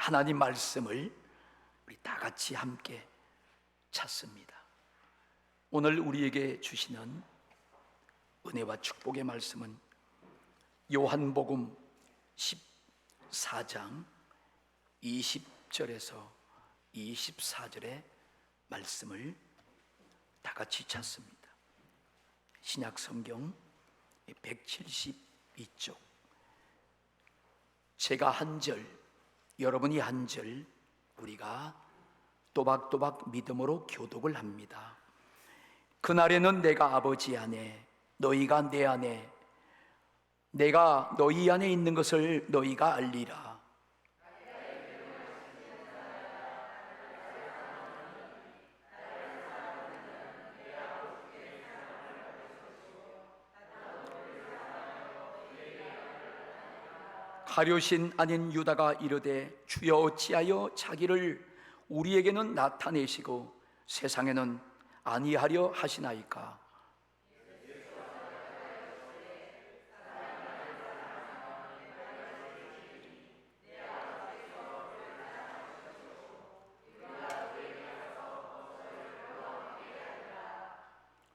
하나님 말씀을 우리 다 같이 함께 찾습니다. 오늘 우리에게 주시는 은혜와 축복의 말씀은 요한복음 14장 20절에서 24절의 말씀을 다 같이 찾습니다. 신약 성경 172쪽, 제가 한 절, 여러분이 한 절, 우리가 또박또박 믿음으로 교독을 합니다. 그날에는 내가 아버지 안에, 너희가 내 안에, 내가 너희 안에 있는 것을 너희가 알리라. 가룟신 아닌 유다가 이르되 주여 어찌하여 자기를 우리에게는 나타내시고 세상에는 아니하려 하시나이까.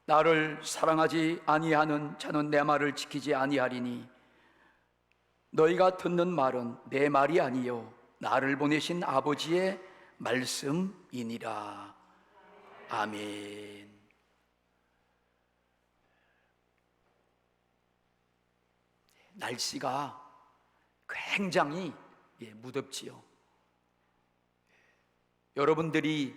나를 사랑하지 아니하는 자는 내 말을 지키지 아니하리니 너희가 듣는 말은 내 말이 아니요 나를 보내신 아버지의 말씀이니라. 아멘. 날씨가 굉장히 무덥지요. 여러분들이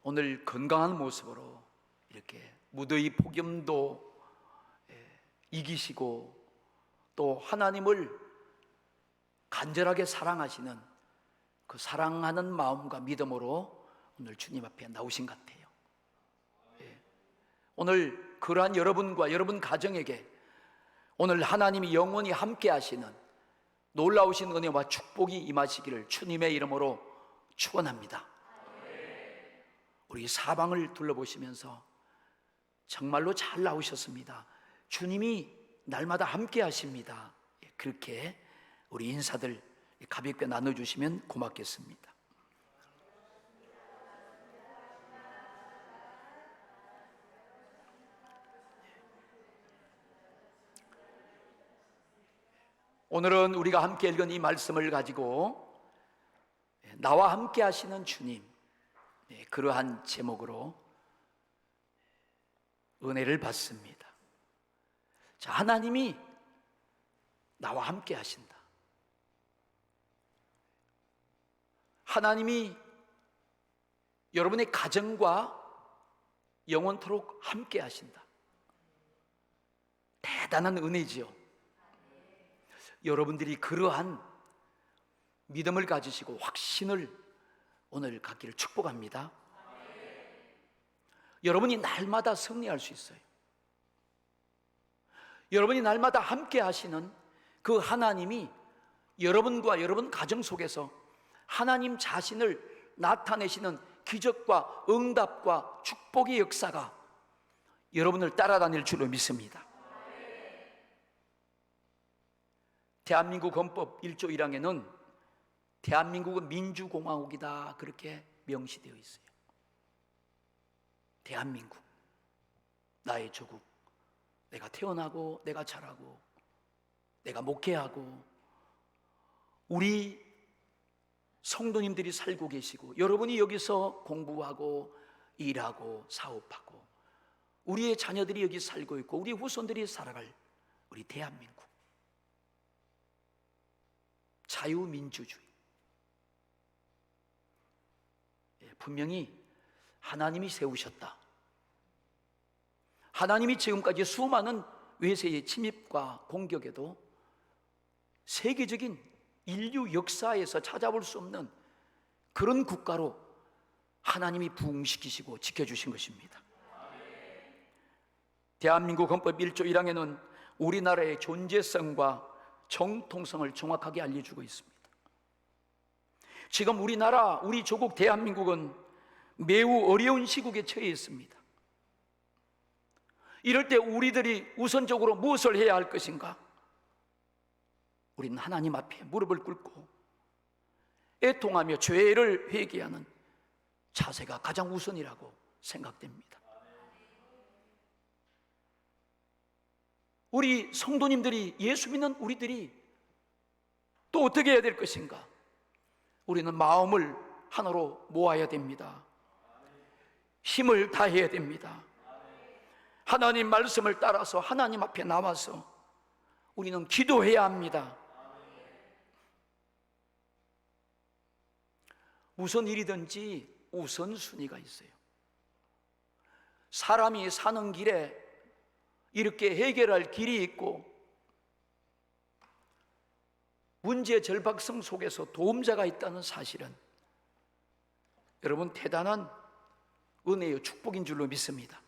오늘 건강한 모습으로 이렇게 무더위 폭염도 이기시고 또 하나님을 간절하게 사랑하시는 그 사랑하는 마음과 믿음으로 오늘 주님 앞에 나오신 것 같아요. 오늘 그러한 여러분과 여러분 가정에게 오늘 하나님이 영원히 함께 하시는 놀라우신 은혜와 축복이 임하시기를 주님의 이름으로 축원합니다. 우리 사방을 둘러보시면서 정말로 잘 나오셨습니다. 주님이 날마다 함께 하십니다. 그렇게 우리 인사들 가볍게 나눠주시면 고맙겠습니다. 오늘은 우리가 함께 읽은 이 말씀을 가지고 나와 함께 하시는 주님, 그러한 제목으로 은혜를 받습니다. 자, 하나님이 나와 함께 하신다. 하나님이 여러분의 가정과 영원토록 함께 하신다. 대단한 은혜지요. 여러분들이 그러한 믿음을 가지시고 확신을 오늘 갖기를 축복합니다. 여러분이 날마다 승리할 수 있어요. 여러분이 날마다 함께 하시는 그 하나님이 여러분과 여러분 가정 속에서 하나님 자신을 나타내시는 기적과 응답과 축복의 역사가 여러분을 따라다닐 줄로 믿습니다. 대한민국 헌법 1조 1항에는 대한민국은 민주공화국이다 그렇게 명시되어 있어요. 대한민국, 나의 조국, 내가 태어나고 내가 자라고 내가 목회하고 우리 성도님들이 살고 계시고 여러분이 여기서 공부하고 일하고 사업하고 우리의 자녀들이 여기 살고 있고 우리 후손들이 살아갈 우리 대한민국, 자유민주주의, 분명히 하나님이 세우셨다. 하나님이 지금까지 수많은 외세의 침입과 공격에도 세계적인 인류 역사에서 찾아볼 수 없는 그런 국가로 하나님이 부흥시키시고 지켜주신 것입니다. 대한민국 헌법 1조 1항에는 우리나라의 존재성과 정통성을 정확하게 알려주고 있습니다. 지금 우리나라, 우리 조국 대한민국은 매우 어려운 시국에 처해 있습니다. 이럴 때 우리들이 우선적으로 무엇을 해야 할 것인가? 우리는 하나님 앞에 무릎을 꿇고 애통하며 죄를 회개하는 자세가 가장 우선이라고 생각됩니다. 우리 성도님들이, 예수 믿는 우리들이 또 어떻게 해야 될 것인가? 우리는 마음을 하나로 모아야 됩니다. 힘을 다해야 됩니다. 하나님 말씀을 따라서 하나님 앞에 나와서 우리는 기도해야 합니다. 무슨 일이든지 우선순위가 있어요. 사람이 사는 길에 이렇게 해결할 길이 있고, 문제 절박성 속에서 도움자가 있다는 사실은 여러분 대단한 은혜요, 축복인 줄로 믿습니다.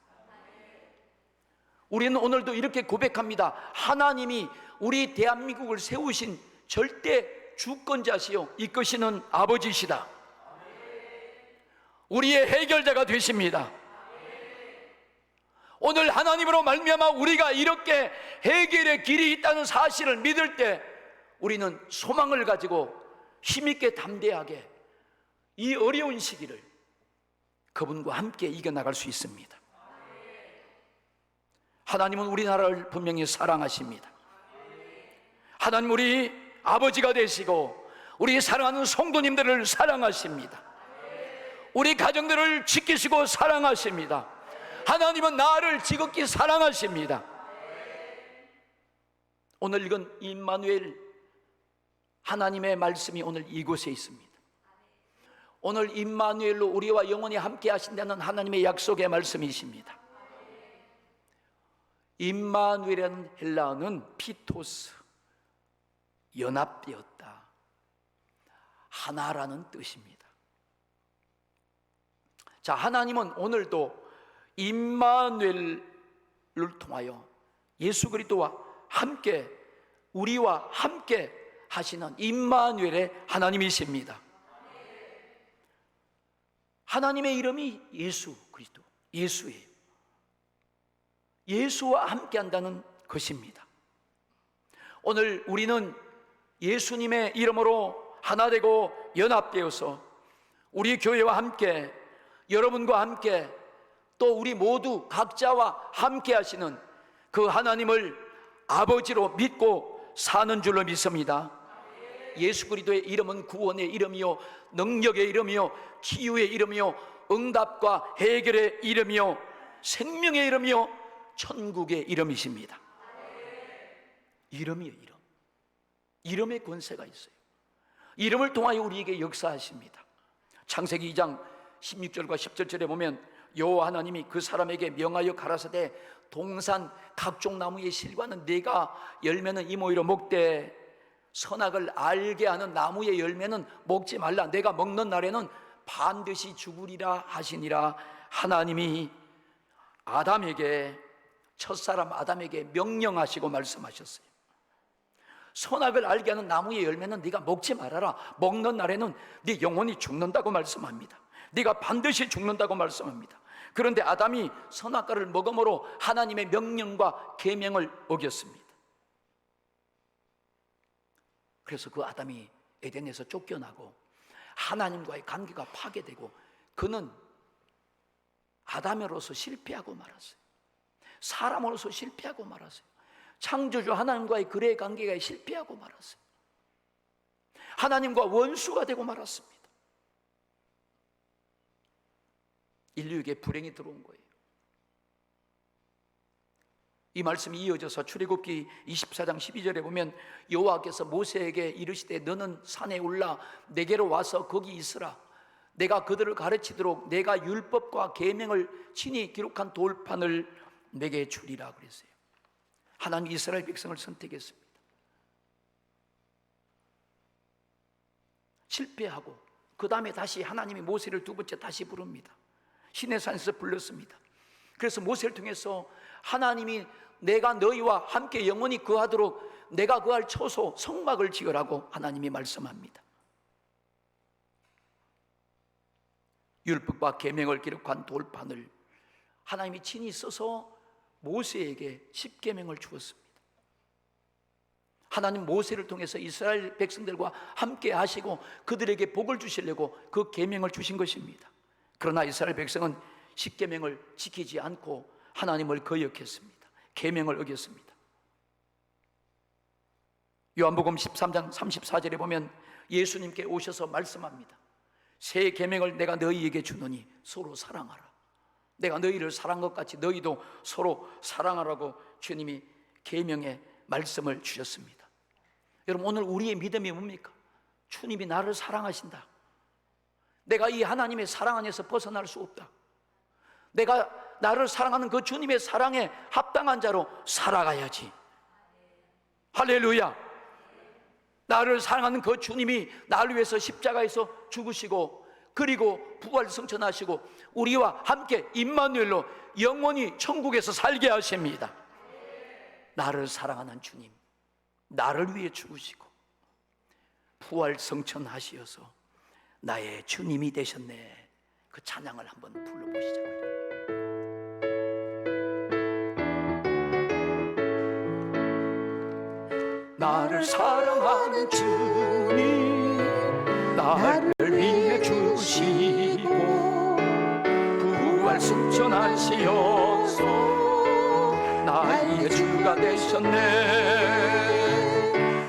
우리는 오늘도 이렇게 고백합니다. 하나님이 우리 대한민국을 세우신 절대 주권자시요 이끄시는 아버지시다. 우리의 해결자가 되십니다. 오늘 하나님으로 말미암아 우리가 이렇게 해결의 길이 있다는 사실을 믿을 때 우리는 소망을 가지고 힘있게 담대하게 이 어려운 시기를 그분과 함께 이겨나갈 수 있습니다. 하나님은 우리나라를 분명히 사랑하십니다. 하나님 우리 아버지가 되시고 우리 사랑하는 성도님들을 사랑하십니다. 우리 가정들을 지키시고 사랑하십니다. 하나님은 나를 지극히 사랑하십니다. 오늘 읽은 임마누엘 하나님의 말씀이 오늘 이곳에 있습니다. 오늘 임마누엘로 우리와 영원히 함께 하신다는 하나님의 약속의 말씀이십니다. 임마누엘이라는 헬라어는 피토스, 연합되었다, 하나라는 뜻입니다. 자, 하나님은 오늘도 임마누엘을 통하여 예수 그리스도와 함께, 우리와 함께 하시는 임마누엘의 하나님이십니다. 하나님의 이름이 예수 그리스도, 예수예요. 예수와 함께 한다는 것입니다. 오늘 우리는 예수님의 이름으로 하나 되고 연합되어서 우리 교회와 함께, 여러분과 함께, 또 우리 모두 각자와 함께 하시는 그 하나님을 아버지로 믿고 사는 줄로 믿습니다. 예수 그리스도의 이름은 구원의 이름이요, 능력의 이름이요, 치유의 이름이요, 응답과 해결의 이름이요, 생명의 이름이요, 천국의 이름이십니다. 이름이에요, 이름. 이름의 권세가 있어요. 이름을 통하여 우리에게 역사하십니다. 창세기 2장 16절과 17절에 보면 여호와 하나님이 그 사람에게 명하여 가라사대 동산 각종 나무의 실과는 네가 열매는 이모이로 먹되 선악을 알게 하는 나무의 열매는 먹지 말라. 내가 먹는 날에는 반드시 죽으리라 하시니라. 하나님이 아담에게, 첫사람 아담에게 명령하시고 말씀하셨어요. 선악을 알게 하는 나무의 열매는 네가 먹지 말아라. 먹는 날에는 네 영혼이 죽는다고 말씀합니다. 네가 반드시 죽는다고 말씀합니다. 그런데 아담이 선악과를 먹음으로 하나님의 명령과 계명을 어겼습니다. 그래서 그 아담이 에덴에서 쫓겨나고 하나님과의 관계가 파괴되고 그는 아담으로서 실패하고 말았어요. 사람으로서 실패하고 말았어요. 창조주 하나님과의 그의 관계가 실패하고 말았어요. 하나님과 원수가 되고 말았습니다. 인류에게 불행이 들어온 거예요. 이 말씀이 이어져서 출애굽기 24장 12절에 보면 여호와께서 모세에게 이르시되 너는 산에 올라 내게로 와서 거기 있으라. 내가 그들을 가르치도록 내가 율법과 계명을 친히 기록한 돌판을 내게 주리라 그랬어요. 하나님 이스라엘 백성을 선택했습니다. 실패하고 그 다음에 다시 하나님이 모세를 두 번째 다시 부릅니다. 시내산에서 불렀습니다. 그래서 모세를 통해서 하나님이 내가 너희와 함께 영원히 거하도록 내가 거할 처소 성막을 지으라고 하나님이 말씀합니다. 율법과 계명을 기록한 돌판을 하나님이 친히 써서 모세에게 십계명을 주었습니다. 하나님 모세를 통해서 이스라엘 백성들과 함께 하시고 그들에게 복을 주시려고 그 계명을 주신 것입니다. 그러나 이스라엘 백성은 십계명을 지키지 않고 하나님을 거역했습니다. 계명을 어겼습니다. 요한복음 13장 34절에 보면 예수님께 오셔서 말씀합니다. 새 계명을 내가 너희에게 주노니 서로 사랑하라. 내가 너희를 사랑한 것 같이 너희도 서로 사랑하라고 주님이 계명의 말씀을 주셨습니다. 여러분, 오늘 우리의 믿음이 뭡니까? 주님이 나를 사랑하신다. 내가 이 하나님의 사랑 안에서 벗어날 수 없다. 내가 나를 사랑하는 그 주님의 사랑에 합당한 자로 살아가야지. 할렐루야. 나를 사랑하는 그 주님이 나를 위해서 십자가에서 죽으시고 그리고 부활 승천하시고 우리와 함께 임마누엘로 영원히 천국에서 살게 하십니다. 나를 사랑하는 주님, 나를 위해 죽으시고 부활 승천하시어서 나의 주님이 되셨네. 그 찬양을 한번 불러보시자고요. 나를 사랑하는 주님, 나를 위해 주시고 부활 승천하시어서 나의 주가 되셨네.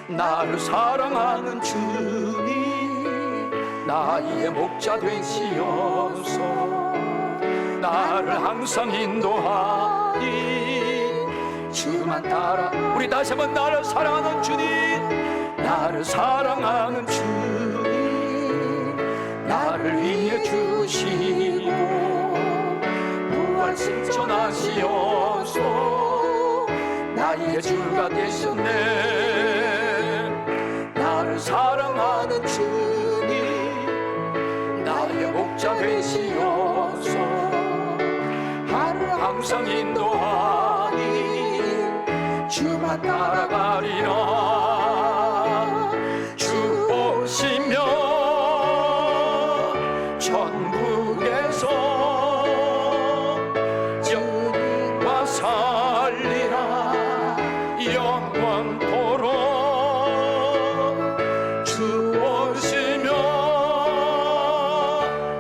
나를 사랑하는 주님, 나의 목자 되시어서 나를 항상 인도하니 주만 따라. 우리 다시 한번 나를 사랑하는 주님, 나를 사랑하는 주님, 나를 위해 주시고 부활 승천하시어서 나의 주가 되셨네. 나를 사랑하는 주님, 나의 목자 되시어서 나를 항상 인도하니 주만 따라가리라. 주 오시면 천국에서 영과 살리라. 영원토록 주 오시면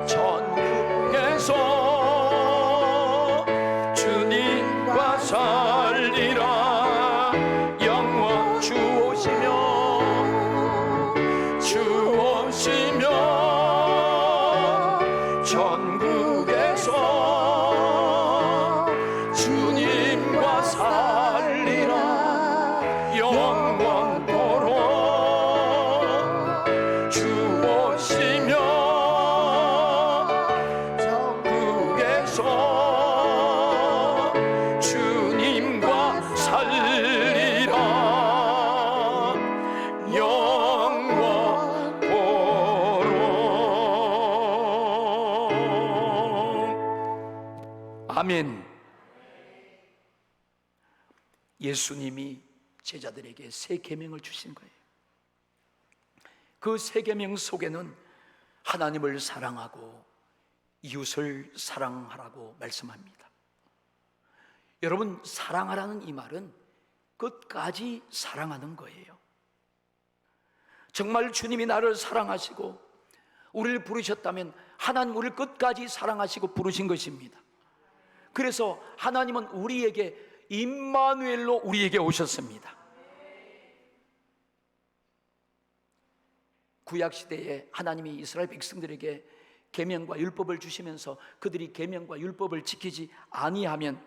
천국에서 주님과 살리라. 천국에서 주님과 살리라. 영원토록 주 오시면 천국에서 주님과 살리라. 아멘. 예수님이 제자들에게 새 계명을 주신 거예요. 그 새 계명 속에는 하나님을 사랑하고 이웃을 사랑하라고 말씀합니다. 여러분, 사랑하라는 이 말은 끝까지 사랑하는 거예요. 정말 주님이 나를 사랑하시고 우리를 부르셨다면 하나님 우리를 끝까지 사랑하시고 부르신 것입니다. 그래서 하나님은 우리에게 임마누엘로 우리에게 오셨습니다. 구약시대에 하나님이 이스라엘 백성들에게 계명과 율법을 주시면서 그들이 계명과 율법을 지키지 아니하면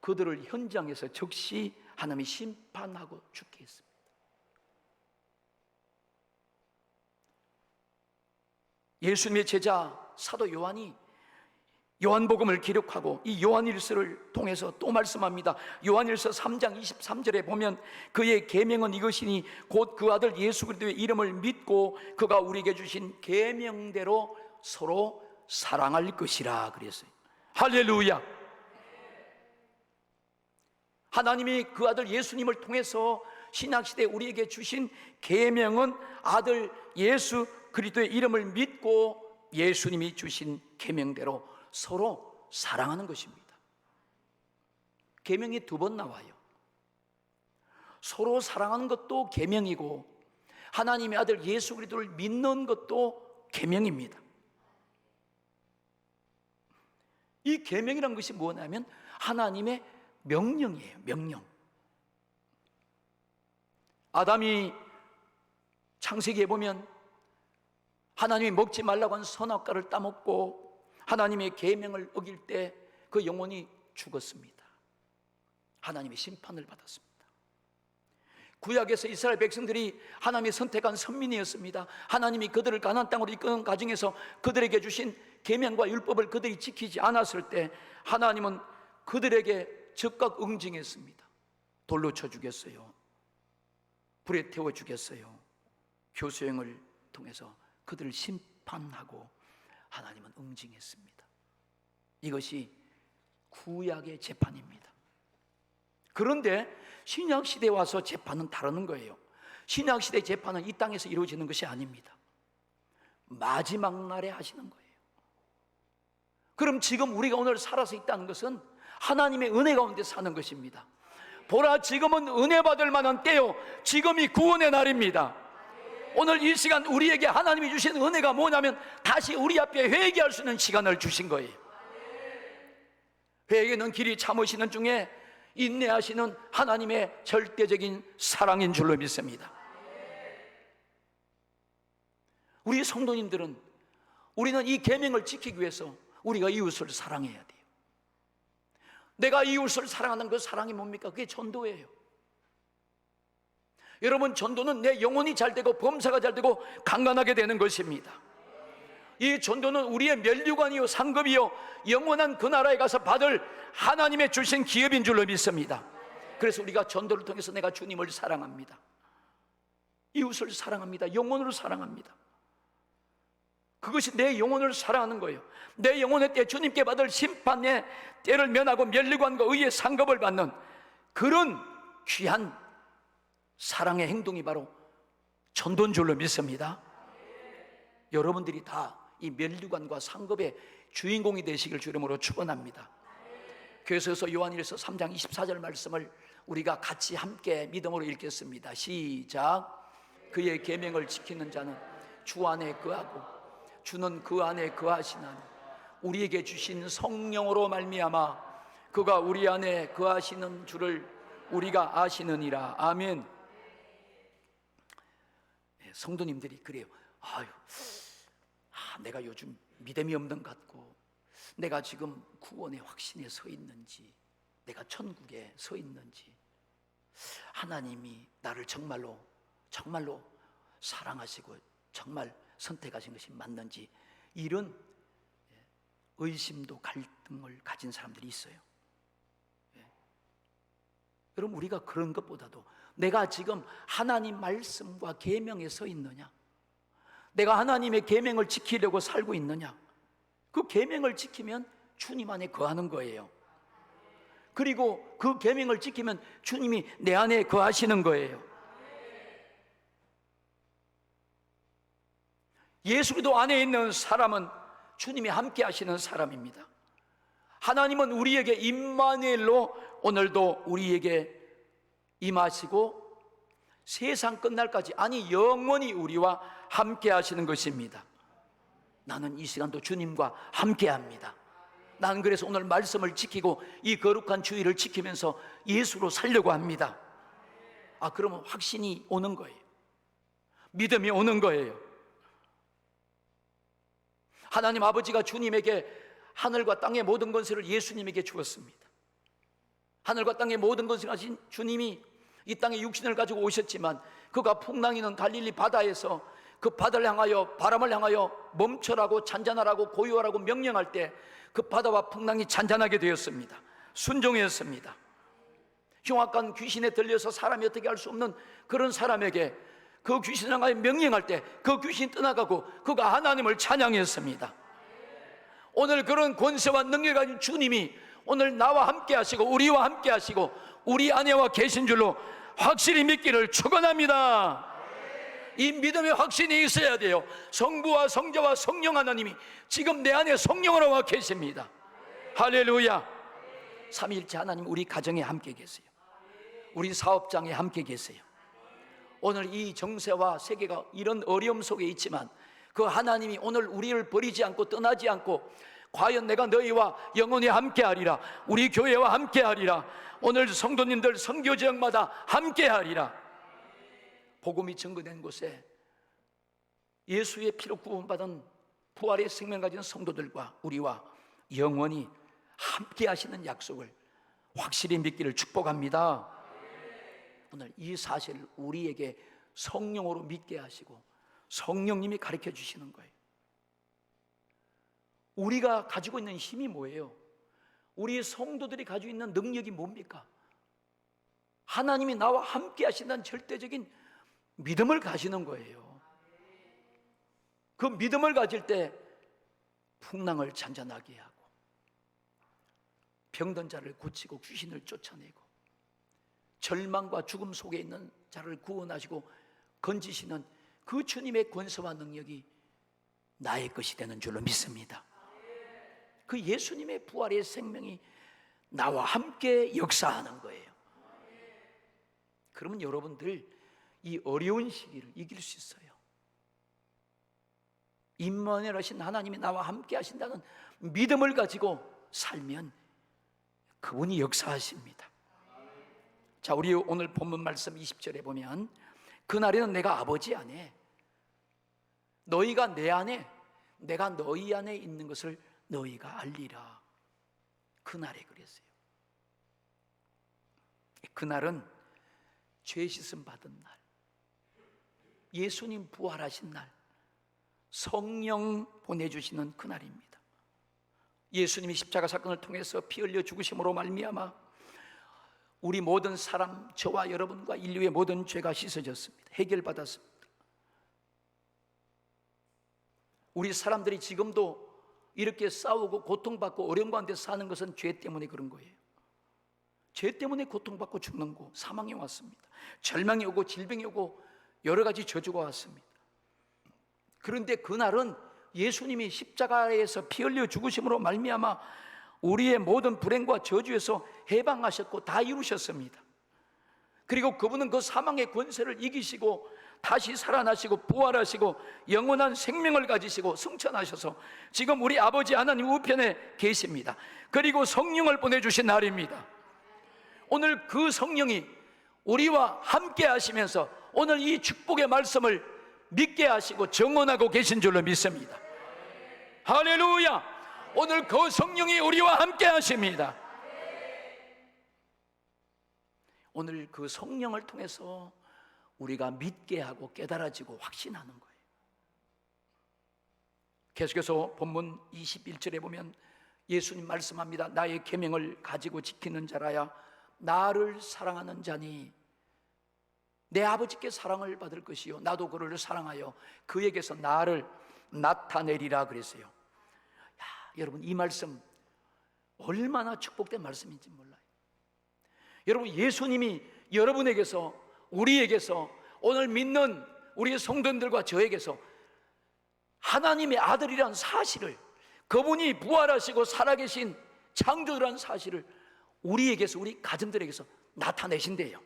그들을 현장에서 즉시 하나님이 심판하고 죽게 했습니다. 예수님의 제자 사도 요한이 요한복음을 기록하고 이 요한일서를 통해서 또 말씀합니다. 요한일서 3장 23절에 보면 그의 계명은 이것이니 곧 그 아들 예수 그리스도의 이름을 믿고 그가 우리에게 주신 계명대로 서로 사랑할 것이라 그랬어요. 할렐루야. 하나님이 그 아들 예수님을 통해서 신약시대에 우리에게 주신 계명은 아들 예수 그리스도의 이름을 믿고 예수님이 주신 계명대로 서로 사랑하는 것입니다. 계명이 두 번 나와요. 서로 사랑하는 것도 계명이고 하나님의 아들 예수 그리스도를 믿는 것도 계명입니다. 이 계명이란 것이 뭐냐면 하나님의 명령이에요. 명령. 아담이 창세기에 보면 하나님이 먹지 말라고 한 선악과를 따먹고 하나님의 계명을 어길 때 그 영혼이 죽었습니다. 하나님의 심판을 받았습니다. 구약에서 이스라엘 백성들이 하나님이 선택한 선민이었습니다. 하나님이 그들을 가나안 땅으로 이끄는 과정에서 그들에게 주신 계명과 율법을 그들이 지키지 않았을 때 하나님은 그들에게 즉각 응징했습니다. 돌로 쳐 죽였어요. 불에 태워 죽였어요. 교수형을 통해서 그들을 심판하고 하나님은 응징했습니다. 이것이 구약의 재판입니다. 그런데 신약시대에 와서 재판은 다르는 거예요. 신약시대 재판은 이 땅에서 이루어지는 것이 아닙니다. 마지막 날에 하시는 거예요. 그럼 지금 우리가 오늘 살아서 있다는 것은 하나님의 은혜 가운데 사는 것입니다. 보라, 지금은 은혜 받을 만한 때요, 지금이 구원의 날입니다. 오늘 이 시간 우리에게 하나님이 주신 은혜가 뭐냐면 다시 우리 앞에 회개할 수 있는 시간을 주신 거예요. 회개는 길이 참으시는 중에 인내하시는 하나님의 절대적인 사랑인 줄로 믿습니다. 우리 성도님들은, 우리는 이 계명을 지키기 위해서 우리가 이웃을 사랑해야 돼요. 내가 이웃을 사랑하는 그 사랑이 뭡니까? 그게 전도예요. 여러분, 전도는 내 영혼이 잘 되고 범사가 잘 되고 강건하게 되는 것입니다. 이 전도는 우리의 면류관이요 상급이요 영원한 그 나라에 가서 받을 하나님의 주신 기업인 줄로 믿습니다. 그래서 우리가 전도를 통해서 내가 주님을 사랑합니다, 이웃을 사랑합니다, 영혼을 사랑합니다. 그것이 내 영혼을 사랑하는 거예요. 내 영혼의 때 주님께 받을 심판의 때를 면하고 면류관과 의의 상급을 받는 그런 귀한 사랑의 행동이 바로 전도인 줄로 믿습니다. 여러분들이 다 이 면류관과 상급의 주인공이 되시길 주름으로 축원합니다. 교회에서 요한일서 3장 24절 말씀을 우리가 같이 함께 믿음으로 읽겠습니다. 시작. 그의 계명을 지키는 자는 주 안에 거하고 주는 그 안에 거하시나니 우리에게 주신 성령으로 말미암아 그가 우리 안에 거하시는 줄을 우리가 아시느니라. 아멘. 성도님들이 그래요. 내가 요즘 믿음이 없는 것 같고, 내가 지금 구원의 확신에 서 있는지, 내가 천국에 서 있는지, 하나님이 나를 정말로 사랑하시고 정말 선택하신 것이 맞는지, 이런 의심도 갈등을 가진 사람들이 있어요. 여러분, 우리가 그런 것보다도 내가 지금 하나님 말씀과 계명에 서 있느냐, 내가 하나님의 계명을 지키려고 살고 있느냐, 그 계명을 지키면 주님 안에 거하는 거예요. 그리고 그 계명을 지키면 주님이 내 안에 거하시는 거예요. 예수 그리스도 안에 있는 사람은 주님이 함께 하시는 사람입니다. 하나님은 우리에게 임마누엘로 오늘도 우리에게 임하시고 세상 끝날까지, 아니 영원히 우리와 함께 하시는 것입니다. 나는 이 시간도 주님과 함께 합니다. 나는 그래서 오늘 말씀을 지키고 이 거룩한 주의를 지키면서 예수로 살려고 합니다. 그러면 확신이 오는 거예요. 믿음이 오는 거예요. 하나님 아버지가 주님에게 하늘과 땅의 모든 권세를 예수님에게 주었습니다. 하늘과 땅의 모든 것을 가진 주님이 이 땅에 육신을 가지고 오셨지만 그가 풍랑이는 갈릴리 바다에서 그 바다를 향하여, 바람을 향하여 멈춰라고, 잔잔하라고, 고요하라고 명령할 때 그 바다와 풍랑이 잔잔하게 되었습니다. 순종했습니다. 흉악한 귀신에 들려서 사람이 어떻게 할 수 없는 그런 사람에게 그 귀신을 향하여 명령할 때 그 귀신이 떠나가고 그가 하나님을 찬양했습니다. 오늘 그런 권세와 능력을 가진 주님이 오늘 나와 함께 하시고 우리와 함께 하시고 우리 안에와 계신 줄로 확실히 믿기를 축원합니다. 이 믿음의 확신이 있어야 돼요. 성부와 성자와 성령 하나님이 지금 내 안에 성령으로 와 계십니다. 할렐루야. 삼위일체 하나님 우리 가정에 함께 계세요. 우리 사업장에 함께 계세요. 오늘 이 정세와 세계가 이런 어려움 속에 있지만 그 하나님이 오늘 우리를 버리지 않고 떠나지 않고 과연 내가 너희와 영원히 함께하리라, 우리 교회와 함께하리라, 오늘 성도님들 선교 지역마다 함께하리라. 복음이 증거된 곳에 예수의 피로 구원받은 부활의 생명 가진 성도들과 우리와 영원히 함께 하시는 약속을 확실히 믿기를 축복합니다. 오늘 이 사실을 우리에게 성령으로 믿게 하시고 성령님이 가르쳐 주시는 거예요. 우리가 가지고 있는 힘이 뭐예요? 우리 성도들이 가지고 있는 능력이 뭡니까? 하나님이 나와 함께 하신다는 절대적인 믿음을 가지는 거예요. 그 믿음을 가질 때 풍랑을 잔잔하게 하고 병든 자를 고치고 귀신을 쫓아내고 절망과 죽음 속에 있는 자를 구원하시고 건지시는 그 주님의 권세와 능력이 나의 것이 되는 줄로 믿습니다. 그 예수님의 부활의 생명이 나와 함께 역사하는 거예요. 그러면 여러분들 이 어려운 시기를 이길 수 있어요. 임마누엘 하신 하나님이 나와 함께 하신다는 믿음을 가지고 살면 그분이 역사하십니다. 자, 우리 오늘 본문 말씀 20절에 보면 그날에는 내가 아버지 안에 너희가 내 안에 내가 너희 안에 있는 것을 너희가 알리라. 그날에 그랬어요. 그날은 죄 씻음 받은 날, 예수님 부활하신 날, 성령 보내주시는 그날입니다. 예수님이 십자가 사건을 통해서 피 흘려 죽으심으로 말미암아 우리 모든 사람, 저와 여러분과 인류의 모든 죄가 씻어졌습니다. 해결받았습니다. 우리 사람들이 지금도 이렇게 싸우고 고통받고 어려운 가운데 사는 것은 죄 때문에 그런 거예요. 죄 때문에 고통받고 죽는 거, 사망이 왔습니다. 절망이 오고 질병이 오고 여러 가지 저주가 왔습니다. 그런데 그날은 예수님이 십자가에서 피 흘려 죽으심으로 말미암아 우리의 모든 불행과 저주에서 해방하셨고 다 이루셨습니다. 그리고 그분은 그 사망의 권세를 이기시고 다시 살아나시고 부활하시고 영원한 생명을 가지시고 승천하셔서 지금 우리 아버지 하나님 우편에 계십니다. 그리고 성령을 보내주신 날입니다. 오늘 그 성령이 우리와 함께 하시면서 오늘 이 축복의 말씀을 믿게 하시고 정언하고 계신 줄로 믿습니다. 할렐루야! 오늘 그 성령이 우리와 함께 하십니다. 오늘 그 성령을 통해서 우리가 믿게 하고 깨달아지고 확신하는 거예요. 계속해서 본문 21절에 보면 예수님 말씀합니다. 나의 계명을 가지고 지키는 자라야 나를 사랑하는 자니 내 아버지께 사랑을 받을 것이요 나도 그를 사랑하여 그에게서 나를 나타내리라 그랬어요. 야, 여러분 이 말씀 얼마나 축복된 말씀인지 몰라요. 여러분 예수님이 여러분에게서 우리에게서 오늘 믿는 우리 성도들과 저에게서 하나님의 아들이란 사실을, 그분이 부활하시고 살아계신 창조주라는 사실을 우리에게서, 우리 가정들에게서 나타내신대요.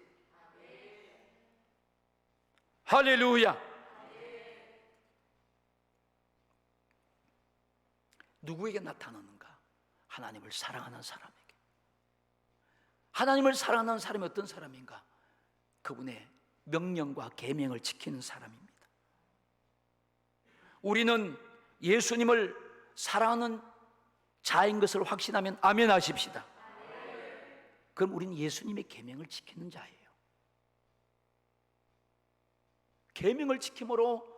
할렐루야. 누구에게 나타나는가? 하나님을 사랑하는 사람에게. 하나님을 사랑하는 사람이 어떤 사람인가? 그분의 명령과 계명을 지키는 사람입니다. 우리는 예수님을 사랑하는 자인 것을 확신하면 아멘 하십시다. 그럼 우리는 예수님의 계명을 지키는 자예요. 계명을 지킴으로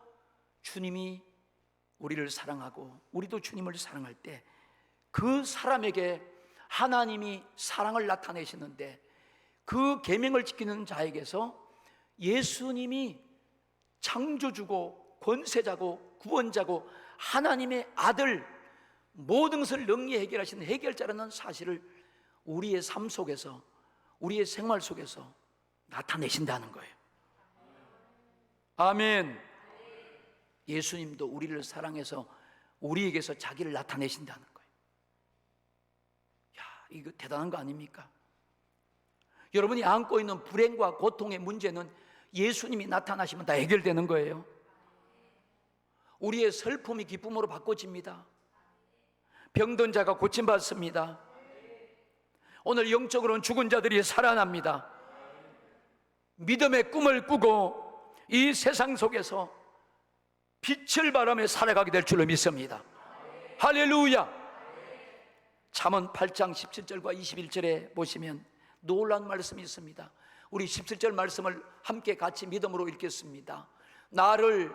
주님이 우리를 사랑하고 우리도 주님을 사랑할 때 그 사람에게 하나님이 사랑을 나타내시는데 그 계명을 지키는 자에게서 예수님이 창조주고 권세자고 구원자고 하나님의 아들, 모든 것을 능히 해결하시는 해결자라는 사실을 우리의 삶 속에서, 우리의 생활 속에서 나타내신다는 거예요. 아멘. 예수님도 우리를 사랑해서 우리에게서 자기를 나타내신다는 거예요. 야, 이거 대단한 거 아닙니까? 여러분이 안고 있는 불행과 고통의 문제는 예수님이 나타나시면 다 해결되는 거예요. 우리의 슬픔이 기쁨으로 바꿔집니다. 병든 자가 고침받습니다. 오늘 영적으로는 죽은 자들이 살아납니다. 믿음의 꿈을 꾸고 이 세상 속에서 빛을 발하며 살아가게 될 줄로 믿습니다. 할렐루야. 잠언 8장 17절과 21절에 보시면 놀라운 말씀이 있습니다. 우리 17절 말씀을 함께 같이 믿음으로 읽겠습니다. 나를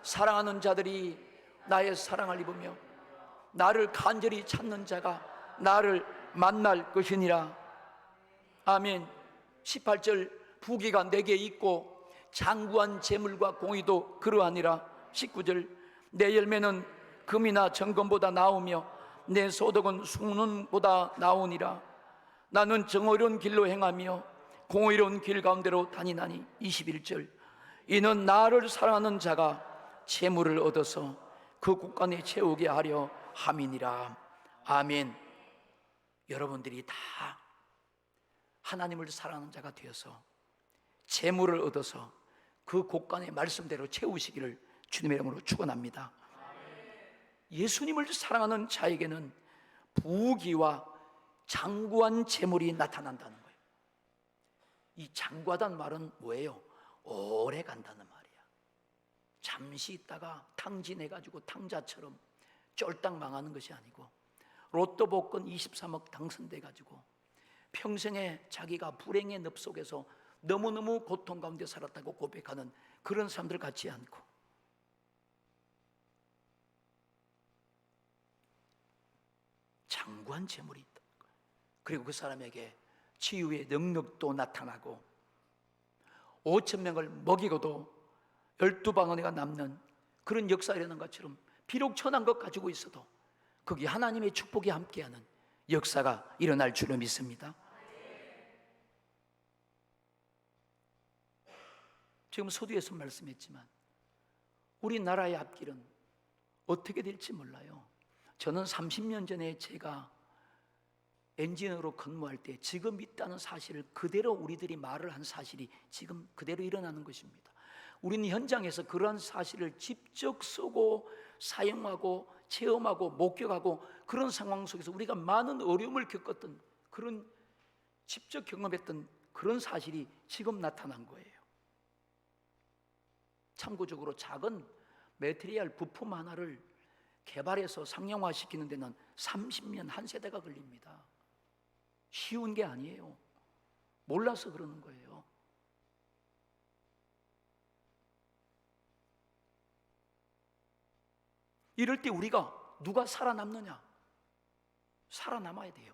사랑하는 자들이 나의 사랑을 입으며 나를 간절히 찾는 자가 나를 만날 것이니라. 아멘. 18절 부귀가 내게 있고 장구한 재물과 공의도 그러하니라. 19절 내 열매는 금이나 정금보다 나오며 내 소득은 숭늉보다 나오니라. 나는 정의로운 길로 행하며 공의로운 길 가운데로 다니나니. 21절 이는 나를 사랑하는 자가 재물을 얻어서 그 곳간에 채우게 하려 함이니라. 아멘. 여러분들이 다 하나님을 사랑하는 자가 되어서 재물을 얻어서 그 곳간의 말씀대로 채우시기를 주님의 이름으로 축원합니다. 예수님을 사랑하는 자에게는 부귀와 장구한 재물이 나타난다는 거예요. 이 장구하다는 말은 뭐예요? 오래 간다는 말이야. 잠시 있다가 탕진해가지고 탕자처럼 쫄딱 망하는 것이 아니고, 로또 복권 23억 당선돼가지고 평생에 자기가 불행의 늪 속에서 너무너무 고통 가운데 살았다고 고백하는 그런 사람들 같지 않고, 장구한 재물이 있다. 그리고 그 사람에게 치유의 능력도 나타나고 5,000명을 먹이고도 12방언이가 남는 그런 역사가 일어난 것처럼, 비록 천한 것 가지고 있어도 거기 하나님의 축복이 함께하는 역사가 일어날 줄로 믿습니다. 지금 서두에서 말씀했지만 우리나라의 앞길은 어떻게 될지 몰라요. 저는 30년 전에 제가 엔지니어로 근무할 때 지금 있다는 사실을 그대로 우리들이 말을 한 사실이 지금 그대로 일어나는 것입니다. 우리는 현장에서 그러한 사실을 직접 쓰고 사용하고 체험하고 목격하고 그런 상황 속에서 우리가 많은 어려움을 겪었던, 그런 직접 경험했던 그런 사실이 지금 나타난 거예요. 참고적으로 작은 매트리얼 부품 하나를 개발해서 상용화시키는 데는 30년 한 세대가 걸립니다. 쉬운 게 아니에요. 몰라서 그러는 거예요. 이럴 때 우리가 누가 살아남느냐? 살아남아야 돼요.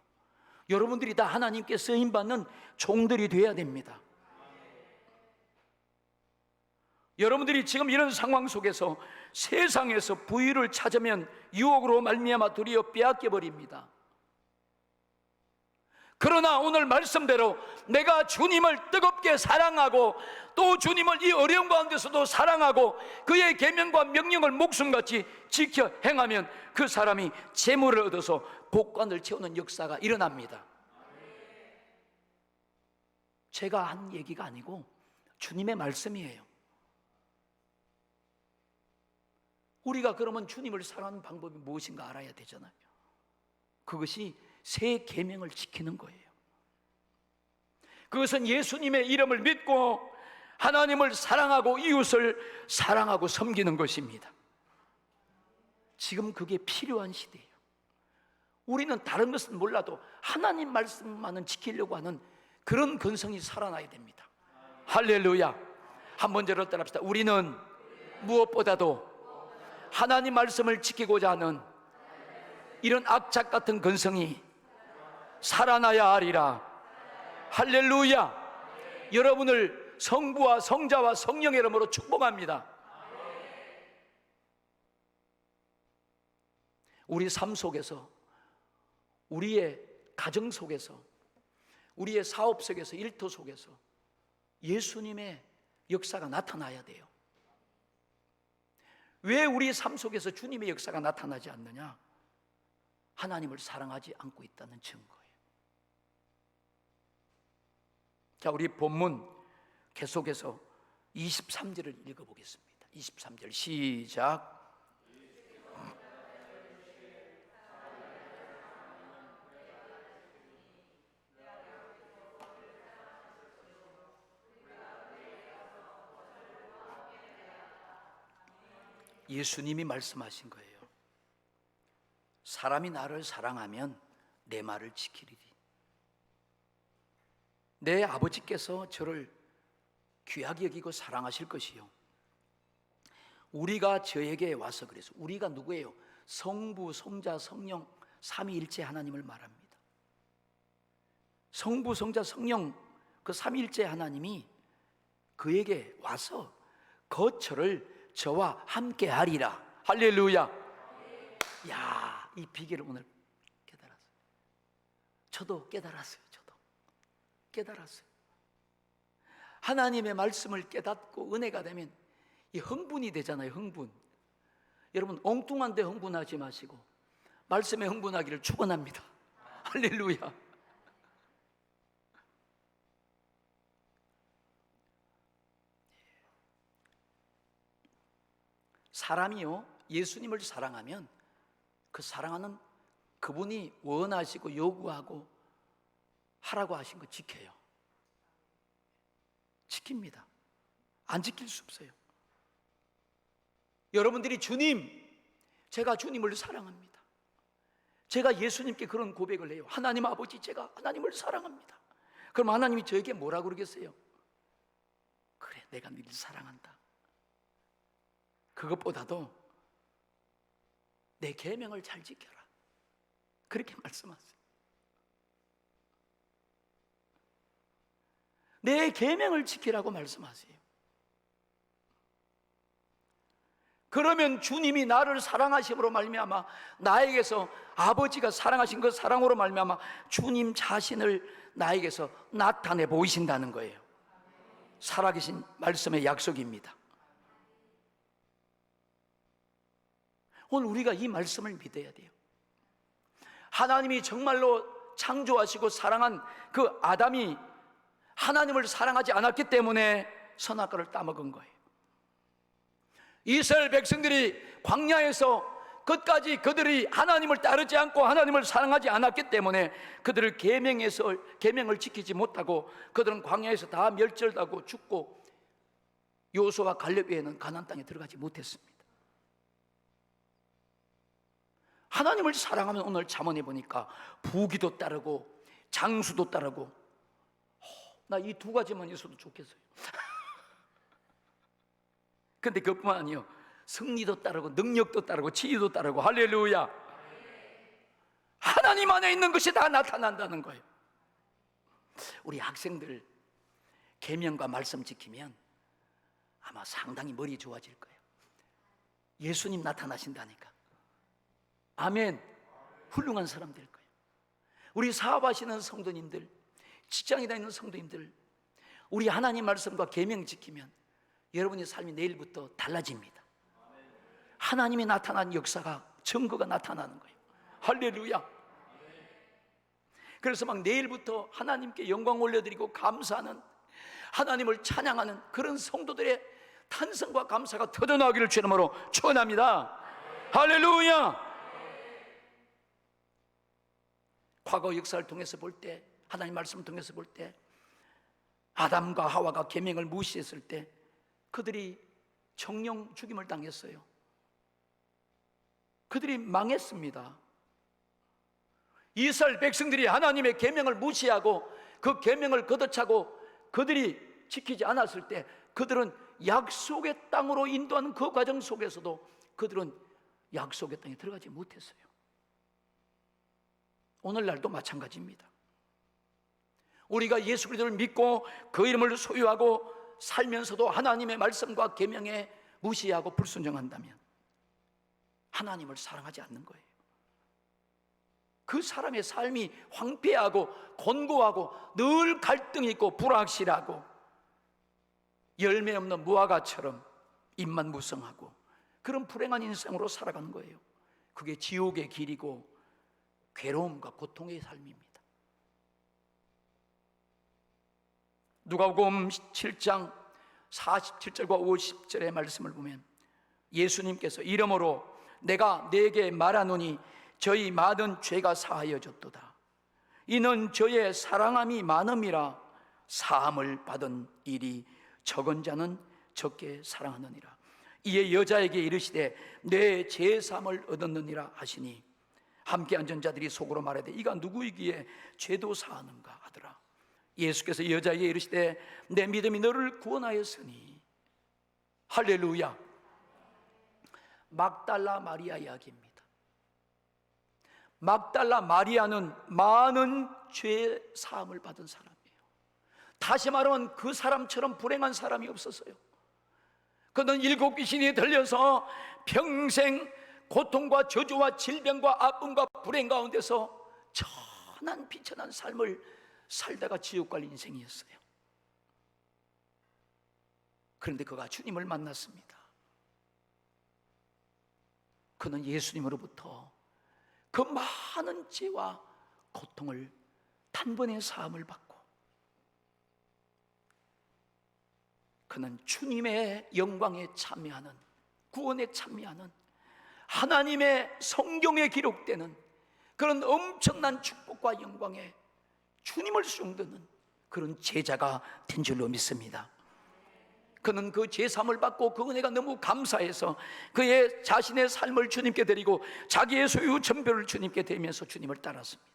여러분들이 다 하나님께 쓰임받는 종들이 되어야 됩니다. 여러분들이 지금 이런 상황 속에서 세상에서 부유를 찾으면 유혹으로 말미암아 도리어 빼앗겨 버립니다. 그러나 오늘 말씀대로 내가 주님을 뜨겁게 사랑하고 또 주님을 이 어려운 가운데서도 사랑하고 그의 계명과 명령을 목숨같이 지켜 행하면 그 사람이 재물을 얻어서 곳간을 채우는 역사가 일어납니다. 제가 한 얘기가 아니고 주님의 말씀이에요. 우리가 그러면 주님을 사랑하는 방법이 무엇인가 알아야 되잖아요. 그것이 새 계명을 지키는 거예요. 그것은 예수님의 이름을 믿고 하나님을 사랑하고 이웃을 사랑하고 섬기는 것입니다. 지금 그게 필요한 시대예요. 우리는 다른 것은 몰라도 하나님 말씀만은 지키려고 하는 그런 근성이 살아나야 됩니다. 할렐루야. 한번 저를 따라합시다. 우리는 무엇보다도 하나님 말씀을 지키고자 하는 이런 악착 같은 근성이 살아나야 하리라. 할렐루야. 여러분을 성부와 성자와 성령의 이름으로 축복합니다. 우리 삶 속에서, 우리의 가정 속에서, 우리의 사업 속에서, 일터 속에서 예수님의 역사가 나타나야 돼요. 왜 우리 삶 속에서 주님의 역사가 나타나지 않느냐? 하나님을 사랑하지 않고 있다는 증거예요. 자, 우리 본문 계속해서 23절을 읽어보겠습니다. 23절 시작. 예수님이 말씀하신 거예요. 사람이 나를 사랑하면 내 말을 지키리니. 내 아버지께서 저를 귀하게 여기고 사랑하실 것이요, 우리가 저에게 와서, 그래서 우리가 누구예요? 성부, 성자, 성령 삼위일체 하나님을 말합니다. 성부, 성자, 성령 그 삼위일체 하나님이 그에게 와서 거처를 저와 함께 하리라. 할렐루야. 야, 이 비결을 오늘 깨달았어요. 저도 깨달았어요. 저도 깨달았어요. 하나님의 말씀을 깨닫고 은혜가 되면 이 흥분이 되잖아요. 흥분. 여러분, 엉뚱한 데 흥분하지 마시고 말씀에 흥분하기를 축원합니다. 할렐루야. 사람이요, 예수님을 사랑하면 그 사랑하는 그분이 원하시고 요구하고 하라고 하신 거 지켜요. 지킵니다. 안 지킬 수 없어요. 여러분들이 주님, 제가 주님을 사랑합니다. 제가 예수님께 그런 고백을 해요. 하나님 아버지, 제가 하나님을 사랑합니다. 그럼 하나님이 저에게 뭐라고 그러겠어요? 그래, 내가 너를 사랑한다. 그것보다도 내 계명을 잘 지켜라. 그렇게 말씀하세요. 내 계명을 지키라고 말씀하세요. 그러면 주님이 나를 사랑하심으로 말미암아 나에게서 아버지가 사랑하신 그 사랑으로 말미암아 주님 자신을 나에게서 나타내 보이신다는 거예요. 살아계신 말씀의 약속입니다. 오늘 우리가 이 말씀을 믿어야 돼요. 하나님이 정말로 창조하시고 사랑한 그 아담이 하나님을 사랑하지 않았기 때문에 선악과를 따먹은 거예요. 이스라엘 백성들이 광야에서 끝까지 그들이 하나님을 따르지 않고 하나님을 사랑하지 않았기 때문에 그들을 계명을 지키지 못하고 그들은 광야에서 다 멸절하고 죽고 여호수아와 갈렙 외에는 가나안 땅에 들어가지 못했습니다. 하나님을 사랑하면 오늘 잠언에 보니까 부귀도 따르고 장수도 따르고, 나 이 두 가지만 있어도 좋겠어요. 근데 그것뿐만 아니에요. 승리도 따르고 능력도 따르고 지위도 따르고. 할렐루야. 하나님 안에 있는 것이 다 나타난다는 거예요. 우리 학생들 계명과 말씀 지키면 아마 상당히 머리 좋아질 거예요. 예수님 나타나신다니까. 아멘. 훌륭한 사람 될 거예요. 우리 사업하시는 성도님들, 직장에 다니는 성도님들, 우리 하나님 말씀과 계명 지키면 여러분의 삶이 내일부터 달라집니다. 하나님이 나타난 역사가, 증거가 나타나는 거예요. 할렐루야. 그래서 막 내일부터 하나님께 영광 올려드리고 감사하는, 하나님을 찬양하는 그런 성도들의 탄성과 감사가 터져나오기를 주의 이름으로 축원합니다. 할렐루야. 과거 역사를 통해서 볼 때, 하나님 말씀을 통해서 볼 때, 아담과 하와가 계명을 무시했을 때 그들이 정령 죽임을 당했어요. 그들이 망했습니다. 이스라엘 백성들이 하나님의 계명을 무시하고 그 계명을 걷어차고 그들이 지키지 않았을 때 그들은 약속의 땅으로 인도하는 그 과정 속에서도 그들은 약속의 땅에 들어가지 못했어요. 오늘날도 마찬가지입니다. 우리가 예수 그리스도를 믿고 그 이름을 소유하고 살면서도 하나님의 말씀과 계명에 무시하고 불순종한다면 하나님을 사랑하지 않는 거예요. 그 사람의 삶이 황폐하고 곤고하고 늘 갈등이 있고 불확실하고 열매 없는 무화과처럼 입만 무성하고 그런 불행한 인생으로 살아가는 거예요. 그게 지옥의 길이고 괴로움과 고통의 삶입니다. 누가복음 7장 47절과 50절의 말씀을 보면 예수님께서 이러므로 내가 네게 말하노니 저희 많은 죄가 사하여졌도다. 이는 저의 사랑함이 많음이라. 사함을 받은 일이 적은 자는 적게 사랑하느니라. 이에 여자에게 이르시되 내 제사함을 얻었느니라 하시니 함께 앉은 자들이 속으로 말하되 이가 누구이기에 죄도 사하는가 하더라. 예수께서 여자에게 이르시되 내 믿음이 너를 구원하였으니. 할렐루야. 막달라 마리아 이야기입니다. 막달라 마리아는 많은 죄 사함을 받은 사람이에요. 다시 말하면 그 사람처럼 불행한 사람이 없었어요. 그는 7 귀신이 들려서 평생 고통과 저주와 질병과 아픔과 불행 가운데서 천한 비천한 삶을 살다가 지옥 갈 인생이었어요. 그런데 그가 주님을 만났습니다. 그는 예수님으로부터 그 많은 죄와 고통을 단번에 사함을 받고 그는 주님의 영광에 참여하는, 구원에 참여하는, 하나님의 성경에 기록되는 그런 엄청난 축복과 영광에 주님을 숭드는 그런 제자가 된 줄로 믿습니다. 그는 그 제사함을 받고 그 은혜가 너무 감사해서 그의 자신의 삶을 주님께 드리고 자기의 소유 전별을 주님께 드리면서 주님을 따랐습니다.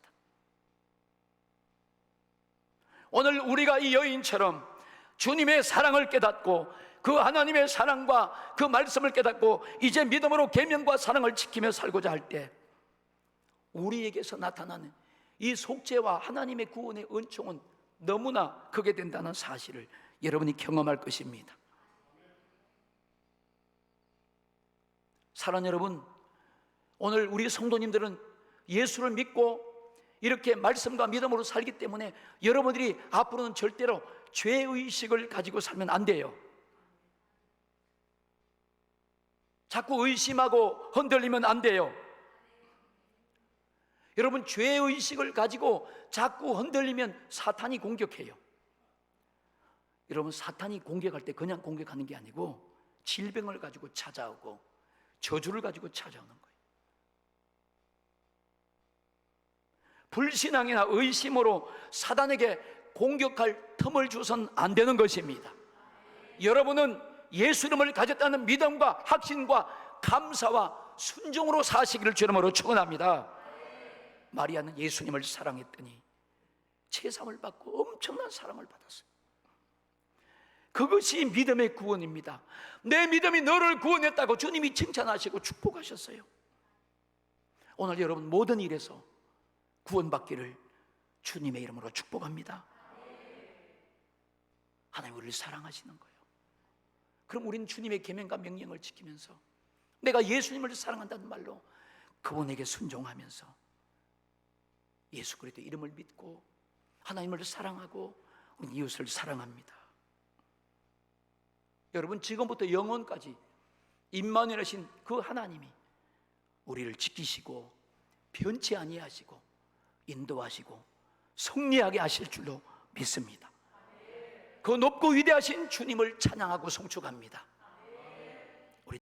오늘 우리가 이 여인처럼 주님의 사랑을 깨닫고 그 하나님의 사랑과 그 말씀을 깨닫고 이제 믿음으로 계명과 사랑을 지키며 살고자 할 때 우리에게서 나타나는 이 속죄와 하나님의 구원의 은총은 너무나 크게 된다는 사실을 여러분이 경험할 것입니다. 사랑하는 여러분, 오늘 우리 성도님들은 예수를 믿고 이렇게 말씀과 믿음으로 살기 때문에 여러분들이 앞으로는 절대로 죄의식을 가지고 살면 안 돼요. 자꾸 의심하고 흔들리면 안 돼요. 여러분, 죄의식을 가지고 자꾸 흔들리면 사탄이 공격해요. 여러분, 사탄이 공격할 때 그냥 공격하는 게 아니고 질병을 가지고 찾아오고 저주를 가지고 찾아오는 거예요. 불신앙이나 의심으로 사단에게 공격할 틈을 주선 안 되는 것입니다. 여러분은 예수 이름을 가졌다는 믿음과 확신과 감사와 순종으로 사시기를 주 이름으로 축원합니다. 마리아는 예수님을 사랑했더니 제사함을 받고 엄청난 사랑을 받았어요. 그것이 믿음의 구원입니다. 내 믿음이 너를 구원했다고 주님이 칭찬하시고 축복하셨어요. 오늘 여러분 모든 일에서 구원받기를 주님의 이름으로 축복합니다. 하나님 우리를 사랑하시는 거예요. 그럼 우리는 주님의 계명과 명령을 지키면서 내가 예수님을 사랑한다는 말로 그분에게 순종하면서 예수 그리스도의 이름을 믿고 하나님을 사랑하고 우리 이웃을 사랑합니다. 여러분, 지금부터 영원까지 임마누엘이신 그 하나님이 우리를 지키시고 변치 아니하시고 인도하시고 승리하게 하실 줄로 믿습니다. 그 높고 위대하신 주님을 찬양하고 송축합니다.